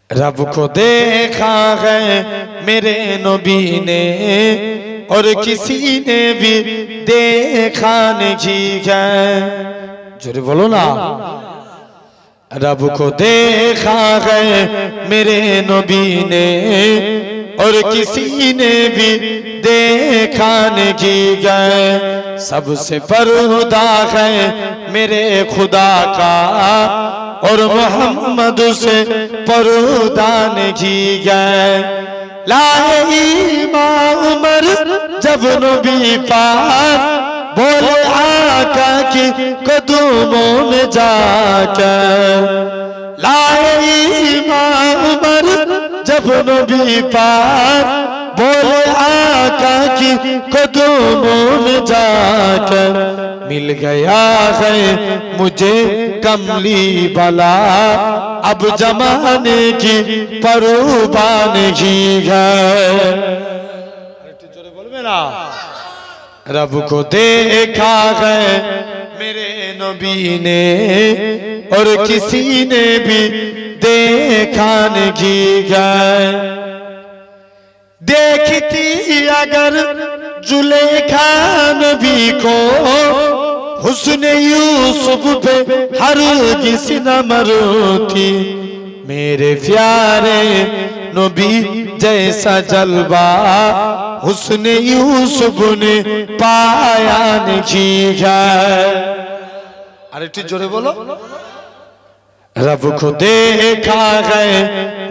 रब को देखा है मेरे नबी ने और किसी ने भी देखा नहीं है। जोरे बोलो ना। रब को देखा है मेरे नबी ने और किसी ने भी देखा नहीं है। सबसे पर्दा है मेरे खुदा का और मोहम्मद से पर्दा नहीं है। लाए ईमान उमर जब नबी पाक बोले आका की कदमों में जाकर। लाए ईमान उमर जब नबी पाक बोले आका की कदमों में जाकर। मिल गया है मुझे कमली बला अब जमाने की परवाह नहीं है। जोरे बोलबे ना। रब को देखा है मेरे नबी ने और किसी ने भी देखा नहीं है। देखती अगर जुलेखा नबी को हुस्न यूसुफ पे हर किसी न मरती। मेरे प्यारे नबी जैसा जलवा हुस्न यूसुफ ने पाया नहीं है। अरे ठीक जोरे बोलो। रब को देखा है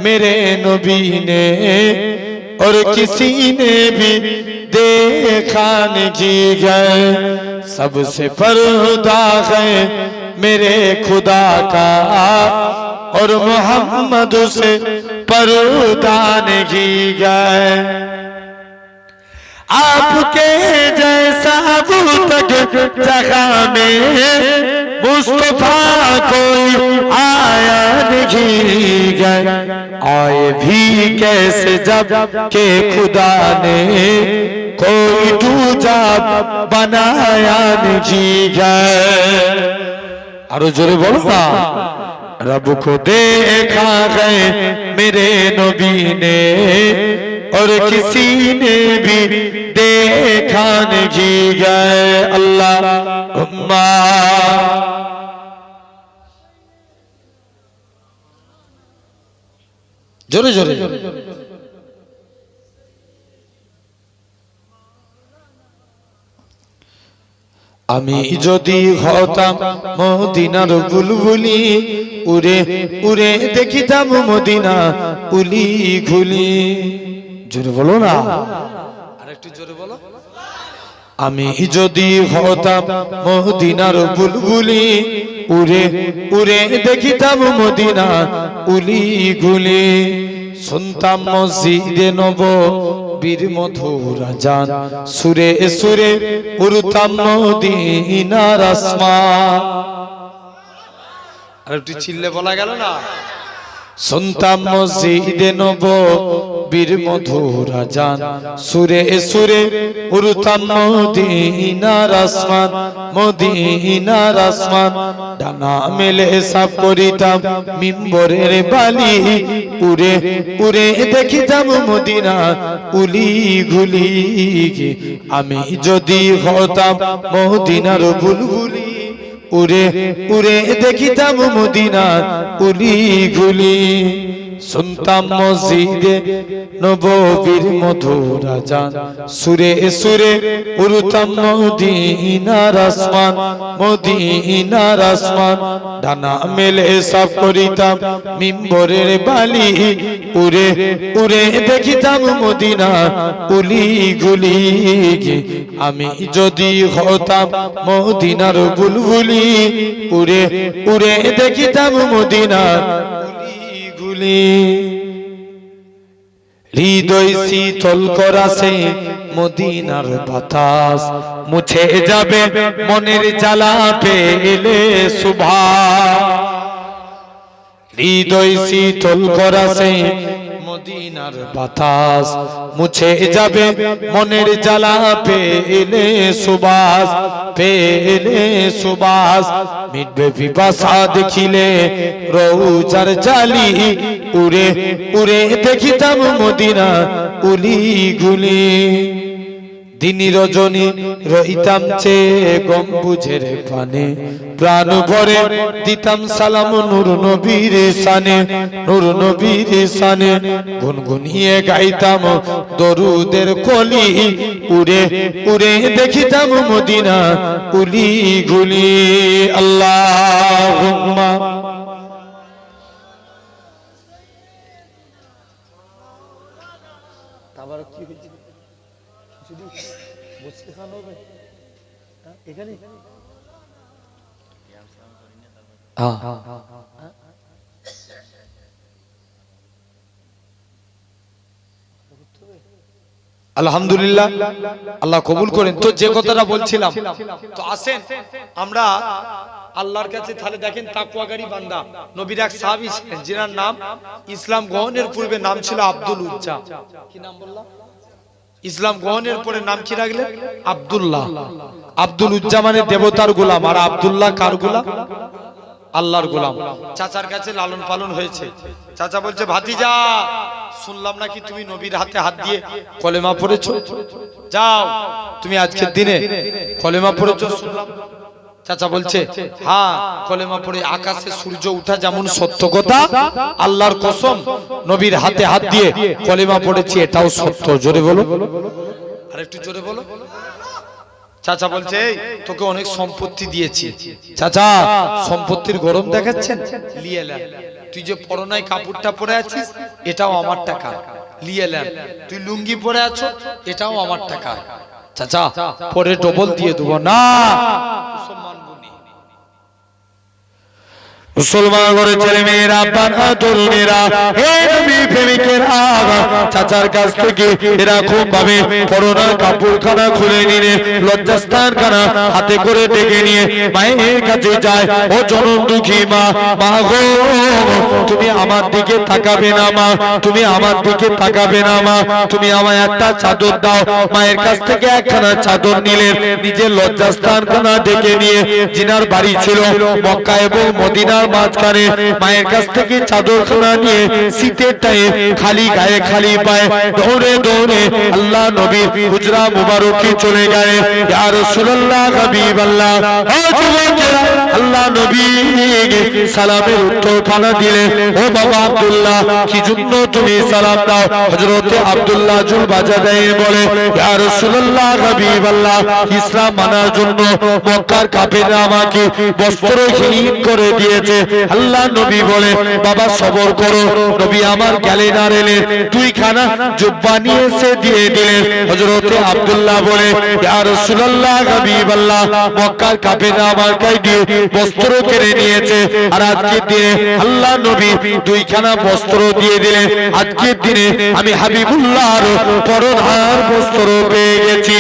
मेरे नबी ने और किसी ने भी देखा नहीं है। सबसे पर्दा है मेरे खुदा का और मोहम्मद से पर्दा नहीं है। आपके जैसा अबू तक जगह में मुस्तफा कोई आया नहीं है। आए भी कैसे जब के खुदा ने कोई दूजा बनाया नहीं है। और जोरे बोलो ना। रब को देखा है मेरे नबी ने और किसी ने भी देखा नहीं है। अल्लाह जोरे जोरे আমি যদি হতাম মদিনার বুলবুলি উড়ে উড়ে দেখিতাম মদিনা উলি ঘুলি। জোরে বলো না। আরেকটু জোরে বলো। আমি যদি হতাম মদিনার বুলবুলি উড়ে উড়ে দেখিতাম মদিনা উলি ঘুলি। শুনতাম মসজিদে নববীর মধুর আযান সুরে সুরে উড়তাম মদিনার আসমান। আর একটু চিল্লে বলা গেল না। শুনতাম মসজিদে নববীর মধুর আযান সুরে সুরে উড়তাম মদিনার আসমান মদিনার আসমান। ডানা মেলে সাফ করিতাম মিম্বরের বালি উড়ে উড়ে দেখিতাম মদিনা উলি ঘুলি। আমি যদি হতাম মদিনার বুলবুলি উড়ে উড়ে দেখিতাম মদিনার উলি ঘুলি। শুনতাম মসজিদে নববীর মধুর আযান সুরে সুরে উড়তাম মদিনার আসমান মদিনার আসমান। ডানা মেলে সাফ করিতাম মিম্বরের বালি উড়ে উড়ে দেখিতাম মদিনা উলি ঘুলি। আমি যদি হতাম মদিনার বুলবুলি উড়ে উড়ে দেখিতাম মদিনা হৃদয় শীতল করাছে মদিনার বাতাস মুছে যাবে মনের জ্বালা পেলে সুভা। হৃদয় শীতল করাছে মদিনার বাতাস মুছে যাবে মনের জ্বালা পেলে সুবাস পেলে সুবাস মিটবে পিপাসা দেখিলে রৌজার জালি উড়ে উড়ে দেখিতাম মদিনা উলি গুলি দিনী রজনী রহিতাম চেয়ে গম্বুজের পানে প্রাণ ভরে দিতাম সালাম নূর নবীর শানে নূর নবীর শানে গুনগুনিয়ে গাইতাম দরুদের কলি উড়ে উড়ে দেখিতাম মদিনা উলি গুলি আল্লাহুম্মা তাবার কি হয়েছে এখানে আলহামদুলিল্লাহ আল্লাহ কবুল করেন। তো যে কথাটা বলছিলাম, তো আসেন আমরা আল্লাহর কাছে তাহলে দেখেন তাকওয়াকারী বান্দা নবীর এক সাহাবী ছিলেন যার নাম ইসলাম গ্রহণের পূর্বে নাম ছিল আব্দুল উজ্জা। কি নাম বললাম? ইসলাম গ্রহণের পরে নাম কি রাখলেন? আব্দুল্লাহ। আব্দুল উজ্জা মানে দেবতার গোলাম, আর আব্দুল্লাহ কার গোলাম? আল্লাহর গোলাম। চাচার কাছে লালন পালন হয়েছে। চাচা বলছে, ভাতিজা শুনলাম নাকি তুমি নবীর হাতে হাত দিয়ে কলেমা পড়েছো, যাও তুমি আজকের দিনে কলেমা পড়েছো শুনলাম। চাচা বলছে, হ্যাঁ কলেমা পড়ে আকাশে সূর্য উঠা যেমন সত্য কথা, আল্লাহর কসম নবীর হাতে হাত দিয়ে কলেমা পড়েছি এটাও সত্য। জোরে বলো, আর একটু জোরে বলো। চাচা বলছে, তোকে অনেক সম্পত্তি দিয়েছি। চাচা সম্পত্তির গরম দেখাচ্ছেন? লিয়ে নেন। তুই যে পরনায় কাপড়টা পরে আছিস এটাও আমার টাকা, লিয়ে নেন। তুই লুঙ্গি পরে আছো এটাও আমার টাকা। চাচা পরে ডবল দিয়ে দেবো না। মুসলমান করে ছেলে মেয়েরা, বাবা তরুণেরা, হে নবী প্রেমিকেরা, চাচার কাছ থেকে এরকম ভাবে পরনার কাপড়খানা খুলে নিয়ে লজ্জাস্থান খানা হাতে করে ডেকে নিয়ে মায়ের কাছে যায়। ও জনম দুঃখী মা, মা গো তুমি আমার দিকে তাকাবে না মা, তুমি আমার দিকে তাকাবে না মা, তুমি আমায় একটা চাদর দাও। মায়ের কাছ থেকে একখানা চাদর নিলেন, নিজের লজ্জাস্থান খানা ডেকে নিয়ে, জিনার বাড়ি ছিল মক্কা এবং মদিনার মাঝখানে, মায়ের কাছ থেকে চাদরখানা নিয়ে শীতের টাইমে খালি গায়ে খালি পায়ে দৌড়ে দৌড়ে আল্লাহ নবীর হুজরা মুবারকে চলে গেলেন। ইয়া রাসূলুল্লাহ হাবিবাল্লাহ, ও যুবকেরা, আল্লাহ নবী সালামের উত্তরখানা দিলেন। ও বাবা আব্দুল্লাহ, কি জন্য তুমি সালাম দাও? হযরত আব্দুল্লাহ জুল বাজাদাইন বলে, ইয়া রাসূলুল্লাহ হাবিবাল্লাহ, ইসলাম মানার জন্য মক্কার কাফেররা আমাকে বস্ত্রহীন করে দিয়েছে। আল্লাহ নবী বলে, বাবা সবর করো। নবী আমার গেলেন আর এলেন, দুইখানা জুব্বা নিয়ে এসে দিয়ে দিলেন। হযরত আব্দুল্লাহ বলে, ইয়া রাসূলুল্লাহ হাবিবাল্লাহ, মক্কার কাফেররা আমার গায়ে দিয়ে বস্ত্র কেড়ে নিয়েছে, আর আজকের দিনে আল্লাহ নবী দুইখানা বস্ত্র দিয়ে দিলেন। আজকের দিনে আমি হাবিবুল্লাহর পরনার বস্ত্র পেয়ে গেছি।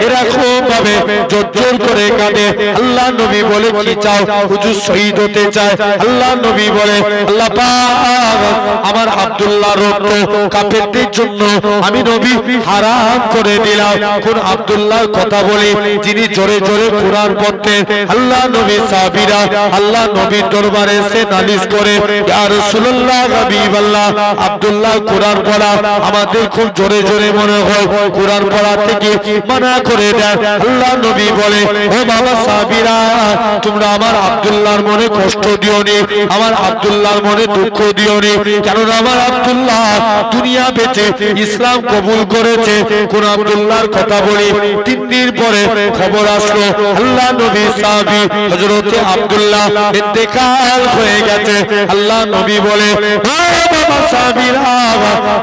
এরকম ভাবে জোর করে কাঁদে। আল্লাহ নবী বলে, কি চাও? হুজুর শহীদ হতে চায়। আল্লাহ নবী বলে, আল্লাহ পাক আমার আব্দুল্লাহর রক্ত কাফেরদের জন্য আমি নবী হারাম করে দিলাম। কোন আব্দুল্লাহর কথা বলি? যিনি জোরে জোরে কোরআন পড়তেন। আল্লাহ নবী সাহাবীরা আল্লাহ নবীর দরবারে এসে নালিশ করে, ইয়া রাসূলুল্লাহ হাবিবাল্লাহ, আব্দুল্লাহ কোরআন পড়া আমাদের খুব জোরে জোরে মনে হয়, কোরআন পড়া থেকে মানা করে দেন। আল্লাহ নবী বলে, ও বাবা সাহাবীরা, তোমরা আমার আব্দুল্লাহর মনে কষ্ট দিওনি, আমার আব্দুল্লাহর মনে দুঃখ দিওনি, কেননা আমার আব্দুল্লাহ দুনিয়া বেঁচে ইসলাম কবুল করেছে। কোন আব্দুল্লাহর কথা বলি? 3 দিন পরে খবর আসলো আল্লাহ নবী সাহাবী হযরত আব্দুল্লাহ ইন্তেকাল হয়ে গেছে। আল্লাহ নবী বলে, ও বাবা সাহাবীরা,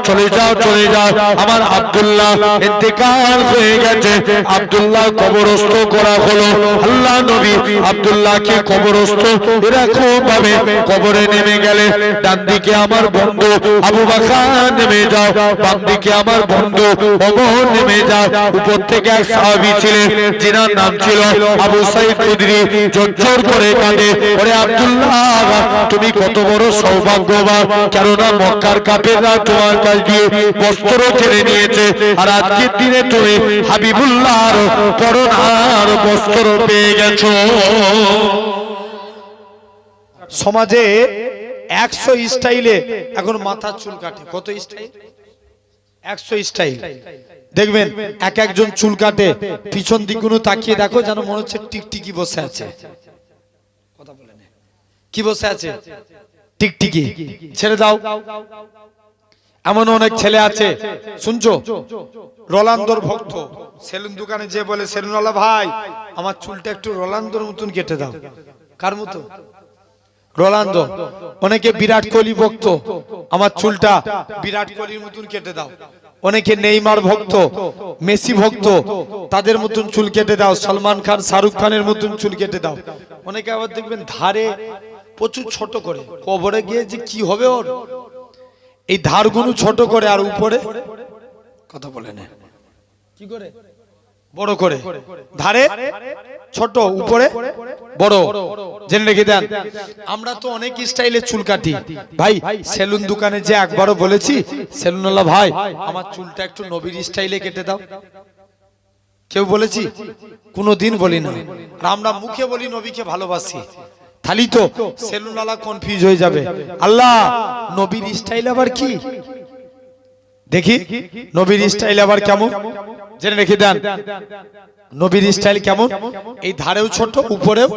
চলে যাও চলে যাও, আমার আব্দুল্লাহ ইন্তেকাল হয়ে গেছে। আব্দুল্লাহ কবরস্থ করা হলো। আল্লাহ নবী আব্দুল্লাহকে কবরস্থ এরকম ভাবে কবরে নেমে গেলে, ডান দিকে আমার বন্ধু আবু বকর নেমে যাও, বাম দিকে আমার বন্ধু ওমর নেমে যাও। উপর থেকে এক সাহাবী ছিলেন যিনার নাম ছিল আবু সাঈদ খুদরি, জোর করে কাঁদে, ওরে আব্দুল্লাহ তুমি কত বড় সৌভাগ্যবান, কেননা মক্কার কাফেররা তোমার কাছ দিয়ে বস্ত্র ছেড়ে নিয়েছে, আর আজকের দিনে তুমি হাবিবুল্লাহর পরনার বস্ত্র পেয়ে গেছো। সমাজে 100 স্টাইলে এখন মাথার চুল কাটে। কত স্টাইল? 100 স্টাইল। দেখবেন এক একজন চুল কাটে, পিছন দিকগুলো তাকিয়ে দেখো, যেন মনে হচ্ছে টিকটিকি বসে আছে। কথা বলেন, কি বসে আছে? টিকটিকি। ছেড়ে দাও। এমন অনেক ছেলে আছে, শুনছো, রোনালদোর ভক্ত, সেলুন দোকানে যে বলে, সেলুনওয়ালা ভাই আমার চুলটা একটু রোনালদোর মতন কেটে দাও। কার মতো? রোনালদো। অনেকে বিরাট কোহলি ভক্ত, আমার চুলটা বিরাট কোহলির মতন কেটে দাও। অনেকে নেইমার ভক্ত, মেসি ভক্ত, তাদের মতন চুল কেটে দাও। সলমান খান, শাহরুখ খানের মতন চুল কেটে দাও। অনেকে আবার দেখবেন ধারে প্রচুর ছোট করে, কবরে গিয়ে যে কি হবে ওর, এই ধারগুলো ছোট করে, আর উপরে কথা বলে না কি করে বড় করে, ধারে ছোট উপরে বড়। জেনে রেখে দেন, আমরা তো অনেক স্টাইলে চুল কাটি ভাই। সেলুন দোকানে যে একবারও বলেছি, সেলুনওয়ালা ভাই আমার চুলটা একটু নবীর স্টাইলে কেটে দাও? কেউ বলেছি? কোনোদিন বলি না। আর আমরা মুখে বলি নবীকে ভালোবাসি, খালি তো সেলুনওয়ালা কনফিউজ হয়ে যাবে, আল্লাহ নবীর স্টাইল আবার কি? দেখি নবীর স্টাইল আবার কেমন, জেনে রেখে দেন। নবীর স্টাইল কেমন? এই ধারেও ছোট, উপরেও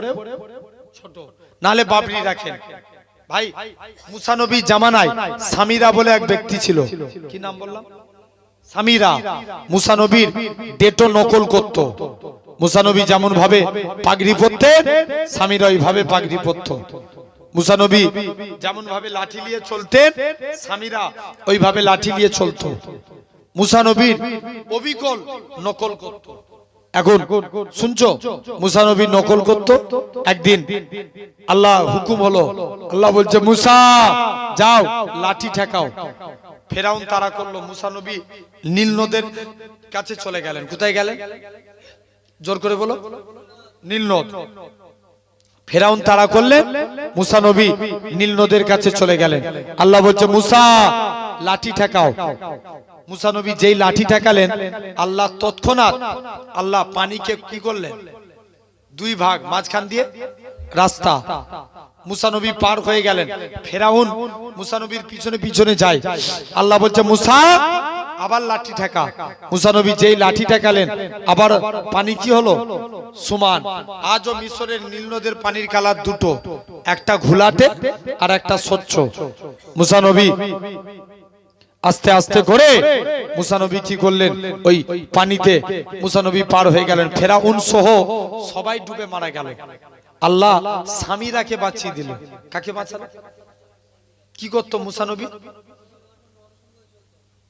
ছোট, নালে বাবরি রাখেন। ভাই মুসা নবী জামানায় সামিরা বলে এক ব্যক্তি ছিল। কি নাম বললাম? সামিরা। মুসা নবীর ডেটো নকল করত। মুসা নবী যেমন ভাবে পাগড়ি পরতেন, সামিরা ওইভাবে পাগড়ি পরত। মুসা নবী যেমন ভাবে লাঠি নিয়ে চলতেন, সামিরা ওইভাবে লাঠি নিয়ে চলতো। মুসা নবীর অবিকল নকল করত। এখন শুনছো, মুসা নবী নকল করত। একদিন আল্লাহ হুকুম হলো, আল্লাহ বলছে মুসা যাও লাঠি ঠেকাও। ফেরাউন তারা করলো, মুসা নবী নীল নদের কাছে চলে গেলেন। কোথায় গেলেন? জোর করে বলো। নীল নদ। ফেরাউন তারা করলেন, মুসা নবী নীল নদের কাছে চলে গেলেন। আল্লাহ বলছে মুসা লাঠি ঠেকাও। মুসা নবী যেই লাঠি ঠেকালেন, আল্লাহ তৎক্ষণাৎ আল্লাহ পানিকে কি করলেন? দুই ভাগ, মাঝখান দিয়ে রাস্তা। মুসা নবী পার হয়ে গেলেন। ফেরাউন মুসা নবীর পিছনে পিছনে যায়। আল্লাহ বলছে মুসা আবার লাঠি ঠেকা। মুসা নবী যেই লাঠি ঠেকালেন, আবার পানি কি হলো? সমান। আজও মিশরের নীল নদের পানির কালার দুটো, একটা ঘোলাটে আর একটা স্বচ্ছ। মুসা নবী আস্তে আস্তে করে মুসা নবী কি করলেন? ওই পানিতে মুসা নবী পার হয়ে গেলেন। ফেরাউন সহ সবাই ডুবে মারা গেল। আল্লাহ সামিরাকে বাঁচিয়ে দিল। কাকে বাঁচালো? কি করতো মুসা নবী?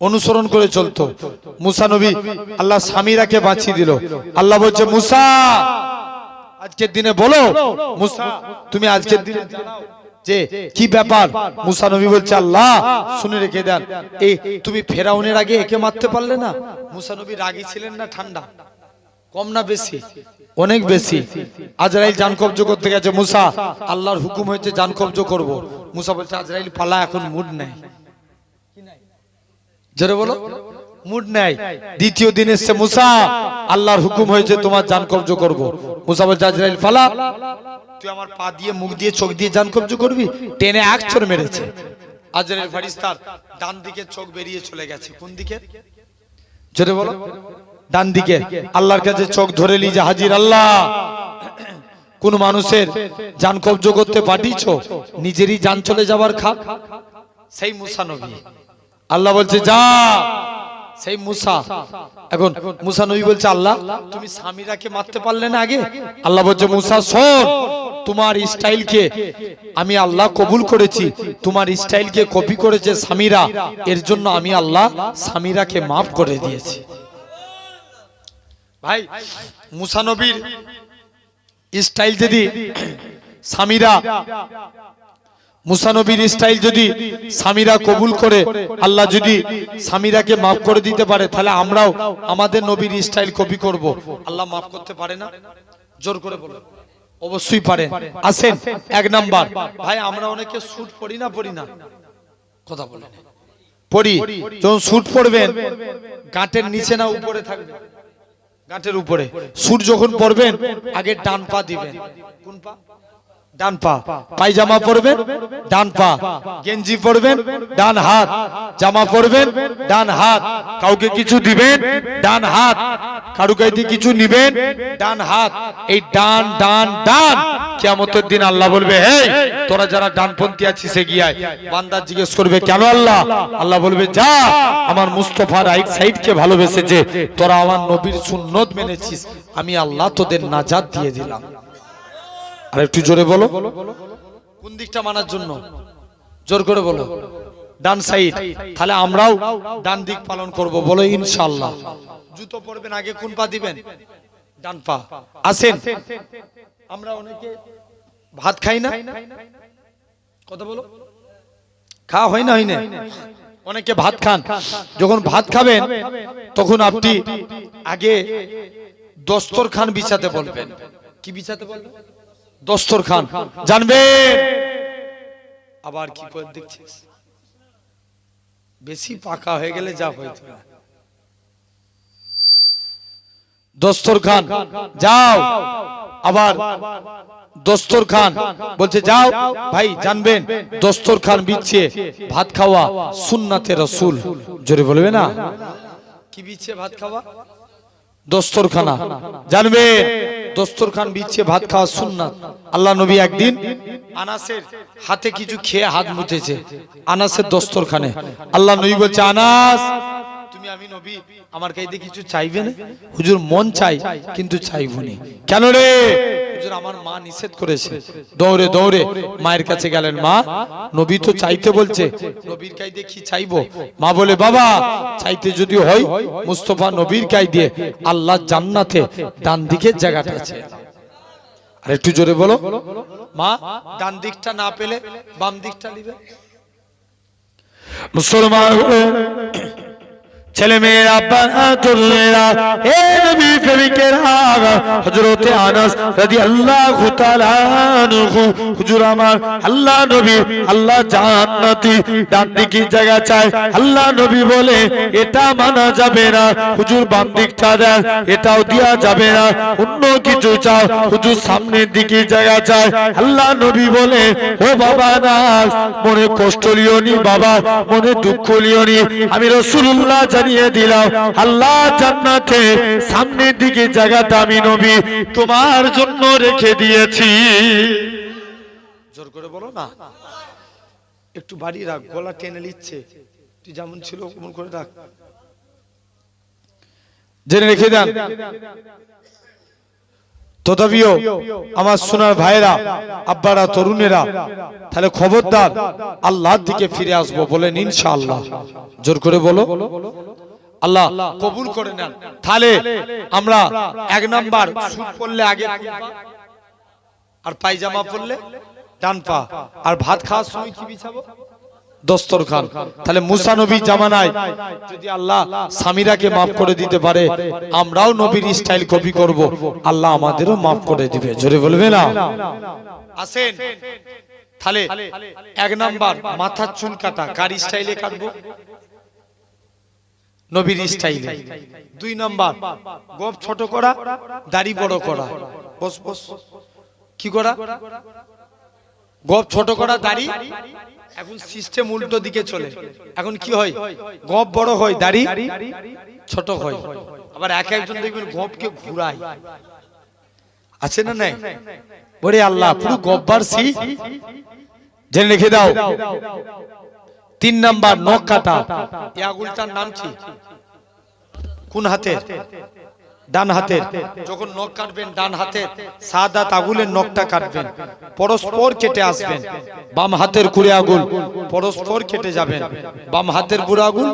অনুসরণ করে চলতো। মুসা নবী আল্লাহ সামিরাকে বাঁচিয়ে দিল। আল্লাহ বলছে মুসা আজকের দিনে বলো, মুসা তুমি আজকের দিনে জানাও যে কি ব্যাপার। মুসা নবী বলছে আল্লাহ শুনে রেখে দেন, এই তুমি ফেরাউনের আগে একে মারতে পারলে না? মুসা নবী রাগী ছিলেন না ঠান্ডা? কম না বেশি? অনেক বেশি। আজরাইল জান কবজ করতে গেছে, মুসা আল্লাহর হুকুম হয়েছে জান কবজ করব। মুসা বলছে আজরাইল পালা, এখন মুড নাই। জোরে বলো, মুড নাই। দ্বিতীয় দিন এসে মুসা আল্লাহর হুকুম হয়েছে তোমার জান কবজ করব। মুসা বলছে আজরাইল পালা, তুই আমার পা দিয়ে মুখ দিয়ে চোখ দিয়ে জান কবজ করবি? টেনে এক চড় মেরেছে। আজরাইল ফারিস্তার ডান দিকে চোখ বেরিয়ে চলে গেছে। কোন দিকে? জোরে বলো। ডান দিকে। আল্লাহর কাছে চোখ ধরে লিজে হাজির, আল্লাহ কোন মানুষের জান কবজ করতে পাঠিয়েছো, নিজেরই জান চলে যাবার খাক। সেই মুসা নবী। আল্লাহ বলছে যা। সেই মুসা। এখন মুসা নবী বলছে আল্লাহ তুমি সামিরাকে মারতে পারলে না আগে? আল্লাহ বলছে মুসা শোন, তোমার স্টাইলকে আমি আল্লাহ কবুল করেছি। তোমার স্টাইলকে কপি করেছে সামিরা, এর জন্য আমি আল্লাহ সামিরাকে মাফ করে দিয়েছি। ভাই মুসা নবীর স্টাইল যদি স্বামীরা মুসা নবীর স্টাইল যদি স্বামীরা কবুল করে, আল্লাহ যদি স্বামীরাকে মাফ করে দিতে পারে, তাহলে আমরাও আমাদের নবীর স্টাইল কপি করব। আল্লাহ মাফ করতে পারে না? জোর করে বলো। অবশ্যই পারেন। আসেন এক নাম্বার, ভাই আমরা অনেকে স্যুট পরি না কথা বলেন, পরি। যখন স্যুট পরবেন গাঁটের নিচে না উপরে থাকবে, গাঁটের উপরে। স্যুট যখন পরবেন আগে ডান পা দিবেন। কোন পা? ডান পা। পায়জামা পরবেন ডান পা, গেঞ্জি পরবেন ডান হাত, জামা পরবেন ডান হাত, কাউকে কিছু দিবেন ডান হাত, কারু কাছে কিছু নিবেন ডান হাত। এই ডান ডান ডান। কিয়ামতের দিন আল্লাহ বলবে, হে তোরা যারা ডানপন্থী আছিস এগিয়ে আয়। বান্দা জিজ্ঞেস করবে, কেন আল্লাহ? আল্লাহ বলবে, যা আমার মুস্তাফা রাইট সাইডকে ভালোবেসেছে, তোরা আমার নবীর সুন্নত মেনেছিস, আমি আল্লাহ তোদের নাজাত দিয়ে দিলাম। আর একটু জোরে বলো, কোন দিকটা মানার জন্য? জোর করে বলো, ডান সাইড। তাহলে আমরাও ডান দিক পালন করব, বলো ইনশাআল্লাহ। জুতো পরবেন আগে কোন পা দিবেন? ডান পা। আসেন, আমরা অনেকে ভাত খাই না, কথা বলো, খাওয়া হয় না? অনেকে ভাত খান। যখন ভাত খাবেন তখন আপনি আগে দস্তরখান বিছাতে বলবেন। কি বিছাতে বলবেন? দস্তরখান। জানবেন আবার কি করে দেখছিস, বেশি পাকা হয়ে গেলে যা হইতো না। দস্তরখান যাও, আবার দস্তরখান বলছে যাও। ভাই জানবেন দস্তরখান বিছিয়ে ভাত খাওয়া সুন্নাতে রাসূল। জোরে বলবে না? কি বিছিয়ে ভাত খাওয়া? দস্তরখানা। জানবেন দস্তরখান বিছিয়ে ভাত খাওয়া সুন্নাত। আল্লাহ নবী একদিন আনাসের হাতে কিছু খেয়ে হাত মুছেছে, আনাসের দস্তরখানে। আল্লাহ নবী বলছে, আনাস তুমি, আমি নবী, আমার কাছে কিছু চাইবে না? হুজুর মন চাই কিন্তু চাইবনি। কেন রে? হুজুর আমার মা নিষেধ করেছে। দৌড়ে দৌড়ে মায়ের কাছে গেলেন, মা নবী তো চাইতে বলছে, নবীর কাছে কি চাইবো? মা বলে, বাবা চাইতে যদি হয় মুস্তাফা নবীর কাছে দিয়ে আল্লাহ জান্নাতে ডান দিকের জায়গাটা আছে। আর একটু জোরে বলো, মা ডান দিকটা না পেলে বাম দিকটা নিবে। মুসলমান ছেলে মেয়েরা, বাহাদুরেরা, হে নবী প্রেমিকেরা, হযরতে আনাস রাদিয়াল্লাহু তাআলা আনহু, হুজুর আমার আল্লাহ নবী, আল্লাহ জান্নাতি ডান দিকে জায়গা চায়। আল্লাহ নবী বলে, এটা মানা যাবে না। হুজুর বাম দিকটা দেন, এটাও দেয়া যাবে না। অন্য কিছু চাও, হুজুর সামনের দিকে জায়গা চায়। আল্লাহ নবী বলে, ও বাবা নাস, মনে কষ্ট লিও নি বাবা, মনে দুঃখ লিও নি। আমি রাসূলুল্লাহ জানিয়ে দিলাম, আল্লাহ জান্নাতে সামনের দিকে জায়গাটা আমি নবী তোমার জন্য রেখে দিয়েছি। জোর করে বলো না, একটু বাড়ি রাখ, গলা টেনে নিচ্ছে। তুই যেমন ছিল ওমন করে রাখ, জেনে রেখে দেন। তথাপিও আমার সোনার ভাইরা, আব্বারা, তরুণেরা, তাহলে খবরদার আল্লাহর দিকে ফিরে আসবো, বলেন ইনশাআল্লাহ। জোর করে বলো, আল্লাহ কবুল করে নেন। তাহলে আমরা এক নাম্বার, স্যুট পরলে আগে আর পায়জামা পরলে ডান পা, আর ভাত খাওয়ার সময় কি বিছাবো? দস্তরখান। তাহলে মুসা নবীর জামানায় যদি আল্লাহ স্বামীরাকে মাফ করে দিতে পারে, আমরাও নবীর স্টাইল কপি করব, আল্লাহ আমাদেরও মাফ করে দিবে। জোরে বলবে না? আসেন, তাহলে এক নাম্বার মাথার চুল কাটা কার স্টাইলে কাটবো? নবীর স্টাইলে। দুই নাম্বার গোঁফ ছোট করা, দাড়ি বড় করা। বস বস, কি করা? গোঁফ ছোট করা, দাড়ি। এখন সিস্টেম উল্টো দিকে চলে। এখন কি হয়? গোঁফ বড় হয়, দাড়ি ছোট হয়। আবার এক একজন দেখবেন গোঁফকে ঘুরায়, আছে না নাই? বলে আল্লাহ পুরো গোঁফবার সি জেনে রেখে দাও। তিন নাম্বার নখ কাটা। এই আঙুলটার নাম কি? কোন হাতের? ডান হাতের। যখন নখ কাটবেন ডান হাতের সাদা আঙুলের নখটা কাটবেন, পরস্পর কেটে আসবেন। বাম হাতের কুড়ি আঙুল পরস্পর কেটে যাবেন, বাম হাতের বুড়ো আঙুল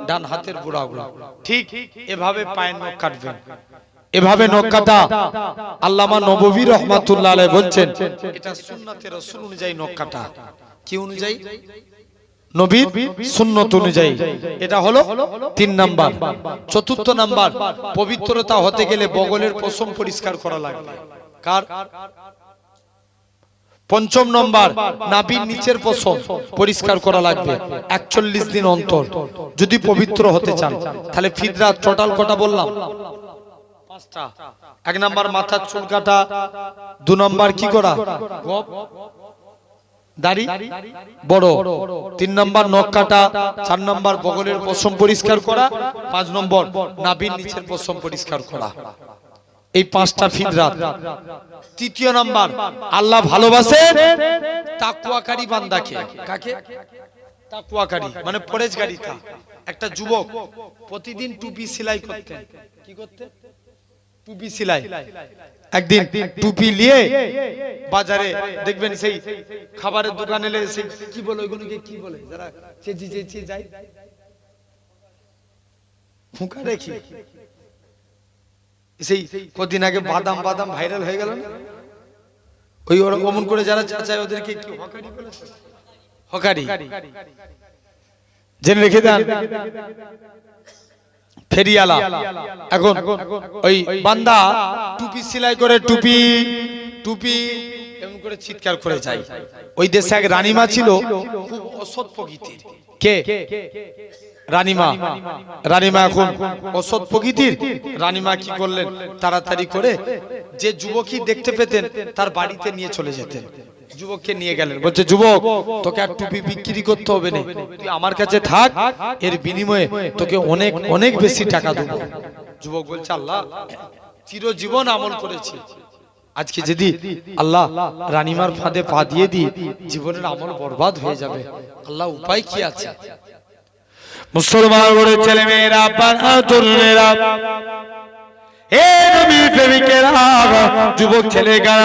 ডান হাতের বুড়ো আঙুল। ঠিক এভাবে পায়ের নখ কাটবেন। এভাবে নখ কাটা আল্লামা নববী রহমাতুল্লাহ আলাইহি বলছেন এটা সুন্নাতে রাসূল অনুযায়ী নখ কাটা। কি অনুযায়ী? নবীর সুন্নত অনুযায়ী। এটা হলো 3 নাম্বার। চতুর্থ নাম্বার, পবিত্রতা হতে গেলে বগলের পশম পরিষ্কার করা লাগবে। কার? পঞ্চম নম্বর, নাভির নিচের পশম পরিষ্কার করা লাগবে 41 দিন অন্তর যদি পবিত্র হতে চান। তাহলে ফিদরা টোটাল কটা বললাম? 5টা। 1 নাম্বার মাথার চুল কাটা, 2 নাম্বার কি করা? গোঁফ দাড়ি বড়, 3 নাম্বার নখ কাটা, 4 নাম্বার বগলের পশম পরিষ্কার করা, 5 নম্বর নাভির নিচের পশম পরিষ্কার করা। এই 5টা ফিদরাত। তৃতীয় নাম্বার, আল্লাহ ভালোবাসেন তাকওয়াকারী বান্দাকে। কাকে? তাকওয়াকারী মানে পরেজগারী। একটা যুবক প্রতিদিন টুপি সেলাই করতেন। কি করতেন? টুপি সেলাই। একদিন টুপি নিয়ে বাজারে দেখবেন সেই খাবারের দোকানে সেই কি বলে ওইগুলোকে কি বলে যারা চেঁচিয়ে চেঁচিয়ে যায়, ফুঁকা রেখে সেই কদিন আগে বাদাম বাদাম ভাইরাল হয়ে গেল না, ওই ওরা অমন করে যারা চাচায় ওদেরকে কি হকারি বলেছে? হকারি। জেনে রেখে দেন ফেরিয়ালা। এখন ওই বান্দা টুপি সেলাই করে টুপি টুপি এমন করে চিৎকার করে যায়। ওই দেশে এক রানীমা ছিল খুব অসৎ প্রকৃতির। কে? রানীমা। রানীমা এখন অসৎ প্রকৃতির। রানীমা কি করলেন? তাড়াতাড়ি করে যে যুবকই দেখতে পেতেন তার বাড়িতে নিয়ে চলে যেতেন। যুবককে নিয়ে গেলেন, বলছে যুবক তোকে আর টুপি বিক্রি করতে হবে না, তুই আমার কাছে থাক, এর বিনিময়ে তোকে অনেক অনেক বেশি টাকা দেব। যুবক বলছে আল্লাহ চিরজীবন আমল করেছি, আজকে যদি আল্লাহ রানীমার ফাঁদে পা দিয়ে দিই জীবনের আমল বরবাদ হয়ে যাবে, আল্লাহ উপায় কি আছে? মুসলমান বড় ছেলে মেয়েরা, তরুণেরা, এ নবী প্রেমিকেরা, যুবক ছেলেরা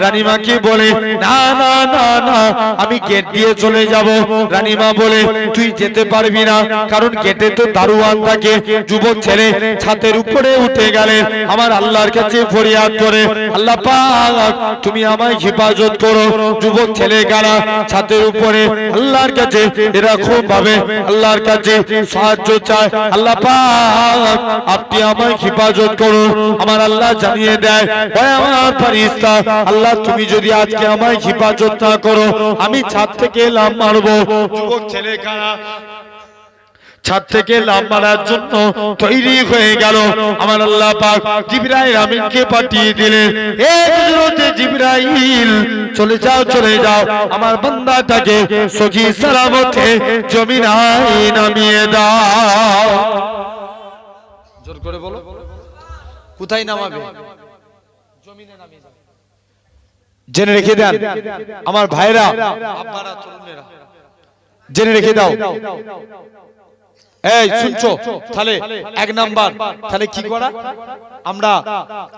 রানীমাকে বলে না না না না আমি গেট দিয়ে চলে যাব। রানীমা বলে তুই যেতে পারবি না, কারণ গেটে তো দারোয়ান থাকে। যুবক ছেলে ছাদের উপরে উঠে গেলে আমার আল্লাহর কাছে ফরিয়াদ করে, আল্লাহ পাক তুমি আমায় হেফাজত করো। যুবক ছেলেরা ছাদের উপরে আল্লাহর কাছে এরকম ভাবে আল্লাহর কাছে সাহায্য চায়, আল্লাহ পাক আপনি আমায় হেফাজত করুন। আমার আল্লাহ জানিয়ে দেয়, ওই আমার ফেরেশতা, আল্লাহ তুমি যদি আজকে আমায় হেফাজত না করো আমি ছাদ থেকে লাফ মারবো। যুবক ছেলেরা ছাদ থেকে লাফ মারার জন্য তৈরি হয়ে গেল। আমার আল্লাহ পাক জিবরাইল আমিনকে পাঠিয়ে দিলেন, এ হযরতে জিবরাইল চলে যাও চলে যাও, আমার বান্দাটাকে সহি সালামতে জমিনায় নামিয়ে দাও। জোর করে বলো, কোথায় নামাবে? জমিনে নামিয়ে দাও। জেনে রেখে দেন আমার ভাইরা, আব্বারা, তরুণেরা, জেনে রেখে দাও। এই শুনছো? তাহলে 1 নাম্বার তাহলে কি করা? আমরা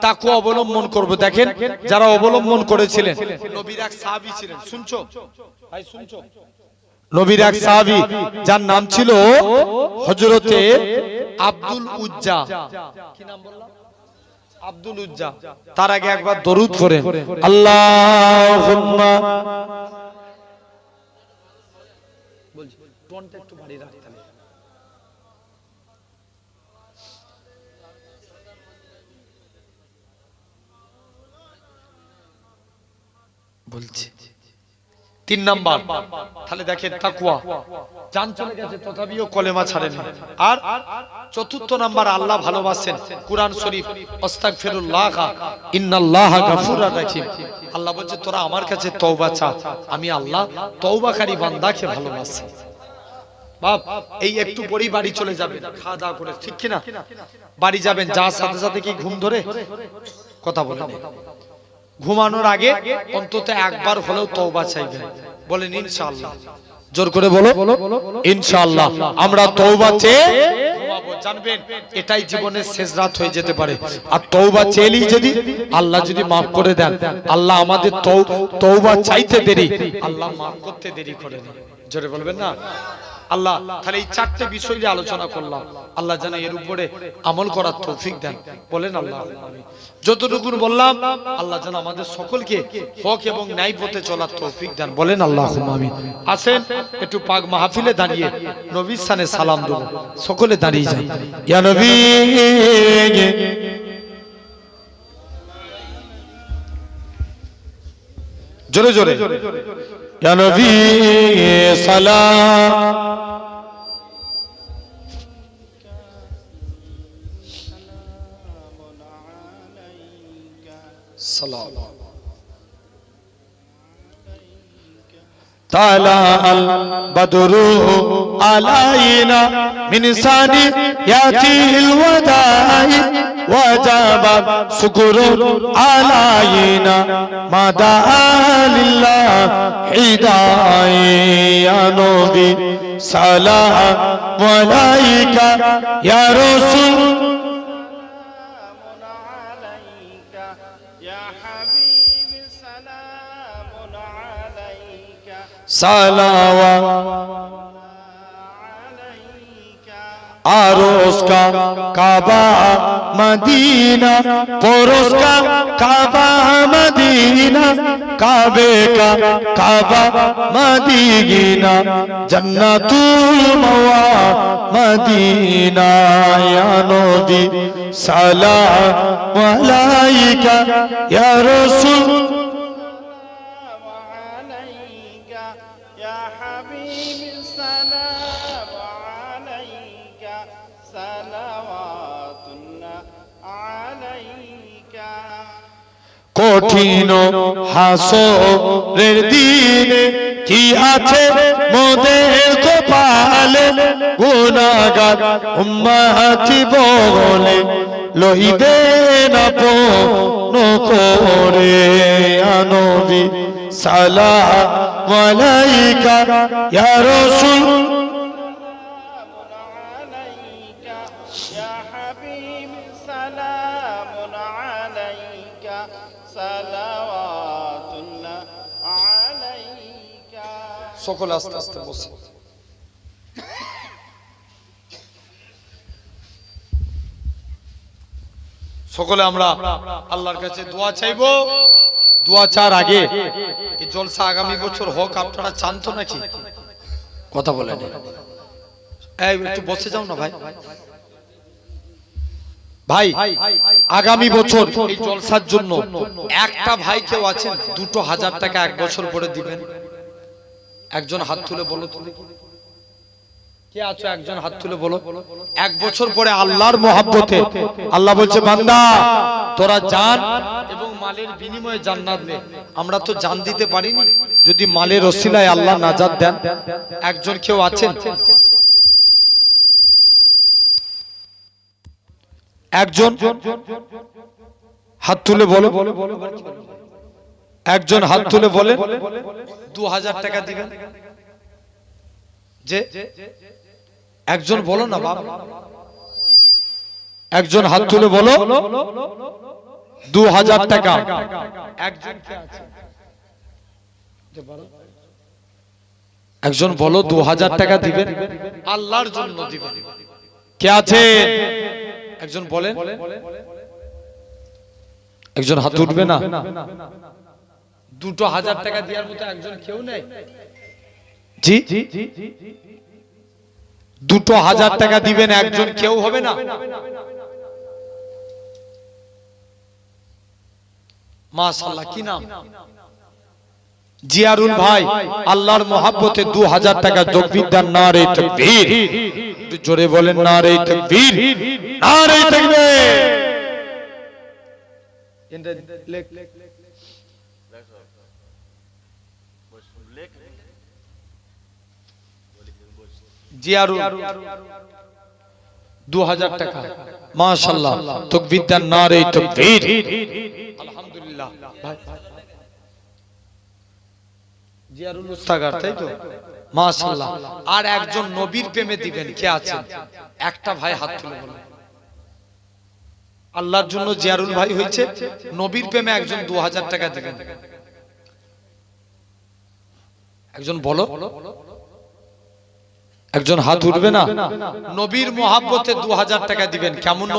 তাকওয়া অবলম্বন করব। দেখেন যারা অবলম্বন করেছিলেন, নবীর এক সাহাবী ছিলেন। শুনছো ভাই? শুনছো? নবীর এক সাহাবী যার নাম ছিল হযরতে আব্দুল উজ্জা। কি নাম বললাম? আব্দুল উজ্জা। তার আগে একবার দরুদ পড়েন, আল্লাহুম্মা। বলছি টোনটা একটু বাড়ি রাখতে হবে। বলছি 3 নাম্বার তাহলে দেখেন তাকওয়া। জান চলে গেছে তথাপিও কলেমা ছাড়েনি। আর 4র্থ নাম্বার আল্লাহ ভালোবাসেন। কুরআন শরীফ আস্তাগফিরুল্লাহ ইন্নাল্লাহা গাফুরুর রহিম। আল্লাহ বলছে তোরা আমার কাছে তওবা চা, আমি আল্লাহ তওবাকারী বান্দাকে ভালোবাসি। বাপ এই একটু পরেই বাড়ি চলে যাবেন খাওয়া দাওয়া করে, ঠিক কি না? বাড়ি যাবেন, যাওয়ার সাথে সাথে কি ঘুম ধরে? কথা বলেন। ঘুমানোর আগে অন্তত একবার হলেও তওবা চাইবেন। বলেন ইনশাআল্লাহ। জোর করে বলো ইনশাআল্লাহ। আমরা তওবা চেয়ে ঘুমাবো, জানবেন এটাই জীবনের শেষ রাত হয়ে যেতে পারে। আর তওবা চেয়েই যদি আল্লাহ যদি maaf করে দেন, আল্লাহ আমাদের তওবা চাইতে দেরি, আল্লাহ maaf করতে দেরি করে না। জোরে বলবেন না? আল্লাহ তাহলে এই চারটে বিষয় নিয়ে আলোচনা করলাম, আল্লাহ যেন এর উপরে আমল করার তৌফিক দেন, বলেন আল্লাহ আমিন। যতটুকু বললাম আল্লাহ যেন আমাদের সকলকে হক এবং ন্যায় পথে চলার তৌফিক দেন, বলেন আল্লাহ আমিন। আসেন একটু পাক মাহফিলে দাঁড়িয়ে নবীর শানে সালাম দেব, সকলে দাঁড়িয়ে যান। ইয়া নবী জোরে জোরে ইয়া নবী সালাম সালাম। طلع البدر علينا من ثنياته الوداع وجب الشكر علينا ما دعا لله هداية يا نبي سلام عليك يا رسول صلوات आरोस का काबा मदीना परोस का काबा मदीना काबे का काबा मदीना जन्नतुल मवा मदीना या नबी सलाम अलैका या रसूल কঠিন হাসরের দিনে কি আছে মোদের কপালে গুনাহগার উম্মতি বলে লইবে না পূর্ণ করে ইয়া নবী সালাম আলাইকা ইয়া রাসূল সকলে আস্তে আস্তে বসে। সকলে আমরা আল্লাহর কাছে দোয়া চাইবো। দোয়া চার আগে এই জলসা আগামী বছর হোক, আপনারা চান তো নাকি? কথা বলেন, এই একটু বসে যাও না ভাই। ভাই আগামী বছর এই জলসার জন্য একটা ভাই কেউ আছেন ২০০০ টাকা এক বছর পরে দিবেন? একজন হাত তুলে বলো তো, কে আছো? একজন হাত তুলে বলো। এক বছর পরে আল্লাহর মহব্বতে আল্লাহ বলছে বান্দা তোরা জান এবং মালের বিনিময়ে জান্নাত নে। আমরা তো জান দিতে পারিনি, যদি মালের ওসিলায় আল্লাহ নাজাত দেন। একজন কেউ আছেন? একজন হাত তুলে বলো। একজন হাত তুলে বলে ২০০০ টাকা দিবেন। যে একজন বলো না বাবা, একজন হাত তুলে বলো ২০০০ টাকা। একজন কে আছে? একজন বলো ২০০০ টাকা দিবেন, আল্লাহর জন্য দিবেন। কে আছে? একজন বলেন। একজন হাত উঠবে না? ২০০০ টাকা দেওয়ার মতো একজন কেউ নেই? জি ২০০০ টাকা দিবেন, একজন কেউ হবে না? মাশাআল্লাহ, কি নাম? জিয়ারুল ভাই। আল্লাহর মহব্বতে ২০০০ টাকা যোগবিদ্যার নারে তাকবীর। একটু জোরে বলেন নারে তাকবীর, নারে তাকবীর। জিয়ারুল ২০০০ টাকা। মাশাআল্লাহ, তাকবীর নারে তাকবীর। আলহামদুলিল্লাহ। ভাই জিয়ারুল মুস্তাগার, তাই তো? মাশাআল্লাহ। আর একজন নবীর প্রেমে দিবেন, কে আছেন? একটা ভাই হাত তুলে বলুন। আল্লাহর জন্য জিয়ারুল ভাই হয়েছে, নবীর প্রেমে একজন ২০০০ টাকা দিবেন। একজন বলো। একজন হাত উঠবে না? নবীর মহাব্বতে 2000 টাকা দিবেন। কেমন নবী?